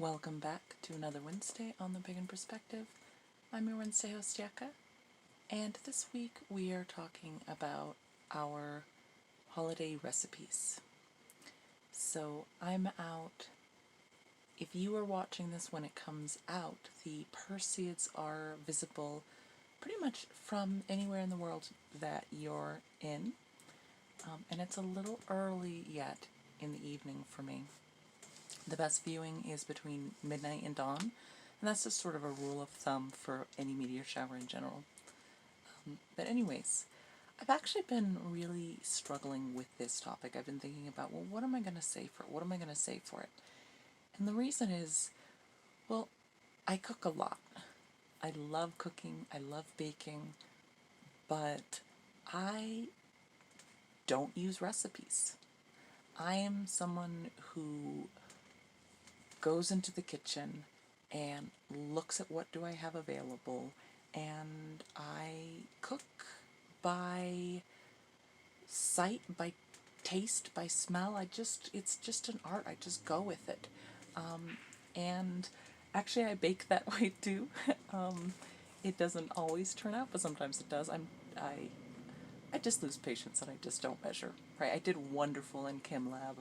Welcome back to another Wednesday on the Pagan Perspective. I'm your Wednesday host, Yaka, and this week we are talking about our holiday recipes. So I'm out. If you are watching this when it comes out, the Perseids are visible pretty much from anywhere in the world that you're in, and it's a little early yet in the evening for me. The best viewing is between midnight and dawn, and that's just sort of a rule of thumb for any meteor shower in general. But anyways, I've actually been really struggling with this topic. I've been thinking about, well, what am I going to say for it? What am I going to say for it? And the reason is, well, I cook a lot. I love cooking, I love baking, but I don't use recipes. I am someone who goes into the kitchen and looks at what do I have available, and I cook by sight, by taste, by smell. It's just an art. I just go with it. And actually I bake that way too. It doesn't always turn out, but sometimes it does. I just lose patience and I just don't measure. Right? I did wonderful in Chem Lab.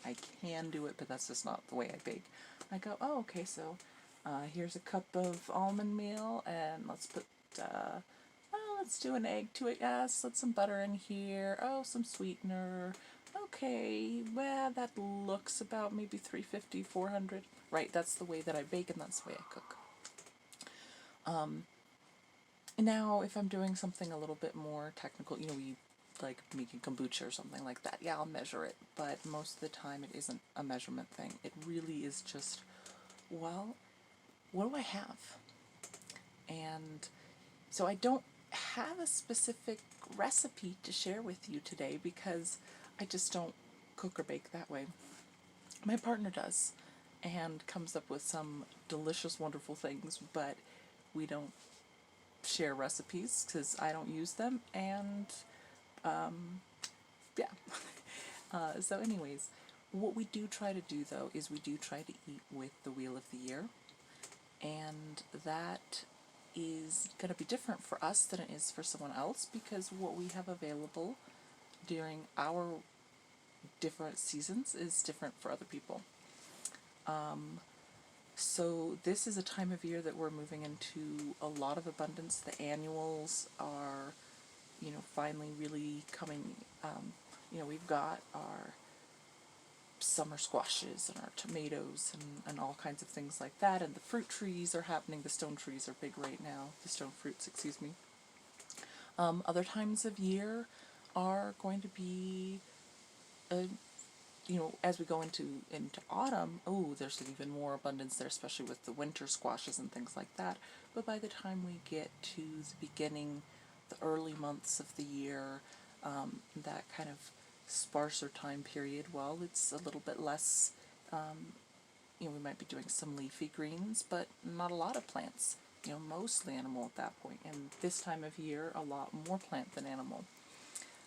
I can do it, but that's just not the way I bake. I go, oh, okay, so here's a cup of almond meal, and let's put, let's do an egg to it. Yes, let's some butter in here. Oh, some sweetener. Okay, well, that looks about maybe 350, 400. Right, that's the way that I bake, and that's the way I cook. Now, if I'm doing something a little bit more technical, we like making kombucha or something like that, yeah, I'll measure it, but most of the time it isn't a measurement thing. It really is just, well, what do I have? And so I don't have a specific recipe to share with you today because I just don't cook or bake that way. My partner does and comes up with some delicious, wonderful things, but we don't share recipes because I don't use them, and yeah. So anyways, what we do try to do though is we do try to eat with the Wheel of the Year, and that is going to be different for us than it is for someone else because what we have available during our different seasons is different for other people. So this is a time of year that we're moving into a lot of abundance. The annuals are, finally really coming. We've got our summer squashes and our tomatoes and all kinds of things like that. And the fruit trees are happening. The stone trees are big right now. The stone fruits, excuse me. Other times of year are going to be as we go into autumn, there's even more abundance there, especially with the winter squashes and things like that. But by the time we get to the beginning, the early months of the year, that kind of sparser time period, well, it's a little bit less, we might be doing some leafy greens, but not a lot of plants, mostly animal at that point. And this time of year, a lot more plant than animal.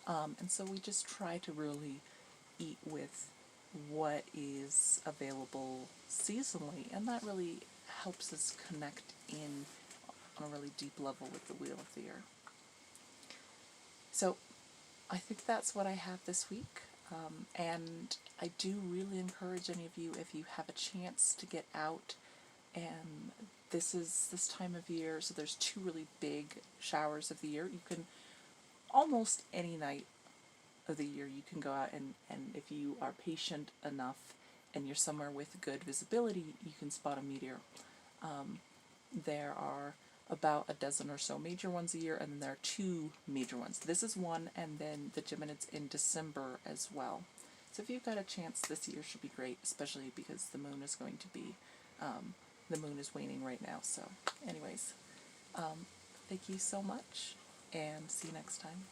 And so we just try to really eat with what is available seasonally, and that really helps us connect in on a really deep level with the Wheel of the Year. So I think that's what I have this week, and I do really encourage any of you, if you have a chance to get out, and this is this time of year, so there's two really big showers of the year. You can almost any night of the year you can go out, and if you are patient enough and you're somewhere with good visibility, you can spot a meteor. There are about a dozen or so major ones a year, and then there are two major ones. This is one, and then the Geminids in December as well. So if you've got a chance, this year should be great, especially because the moon is going to be, the moon is waning right now. So anyways, thank you so much, and see you next time.